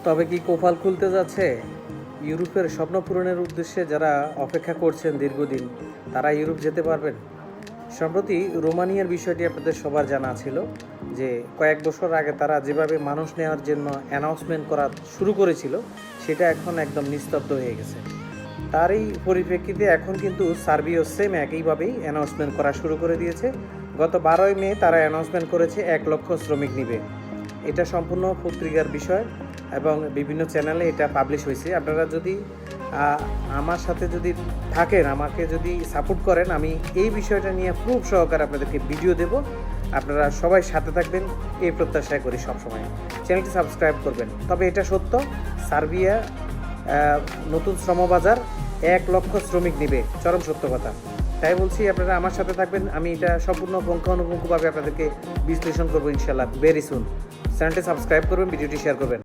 তবে কি কপাল খুলতে যাচ্ছে? ইউরোপের স্বপ্ন পূরণের উদ্দেশ্যে যারা অপেক্ষা করছেন দীর্ঘদিন, তারা ইউরোপ যেতে পারবেন। সম্প্রতি রোমানিয়ার বিষয়টি আপনাদের সবার জানা ছিল যে কয়েক বছর আগে তারা যেভাবে মানুষ নেওয়ার জন্য অ্যানাউন্সমেন্ট করা শুরু করেছিল, সেটা এখন একদম নিস্তব্ধ হয়ে গেছে। তারই পরিপ্রেক্ষিতে এখন কিন্তু সার্বিয়াও সেম একইভাবেই অ্যানাউন্সমেন্ট করা শুরু করে দিয়েছে। গত 12ই মে তারা অ্যানাউন্সমেন্ট করেছে 1 লক্ষ শ্রমিক নিবে। এটা সম্পূর্ণ পত্রিকার বিষয় এবং বিভিন্ন চ্যানেলে এটা পাবলিশ হয়েছে। আপনারা যদি আমার সাথে যদি থাকেন, আমাকে যদি সাপোর্ট করেন, আমি এই বিষয়টা নিয়ে প্রুফ সহকারে আপনাদেরকে ভিডিও দেব। আপনারা সবাই সাথে থাকবেন এই প্রত্যাশা করি সবসময়। চ্যানেলটি সাবস্ক্রাইব করবেন। তবে এটা সত্য, সার্বিয়া নতুন শ্রমবাজার 1 লক্ষ শ্রমিক নিবে, চরম সত্য কথা। তাই বলছি আপনারা আমার সাথে থাকবেন, আমি এটা সম্পূর্ণ পুঙ্খানুপুঙ্খভাবে আপনাদেরকে বিশ্লেষণ করবো ইনশাল্লাহ ভেরি সুন। চ্যানেলটি সাবস্ক্রাইব করবেন, ভিডিওটি শেয়ার করবেন।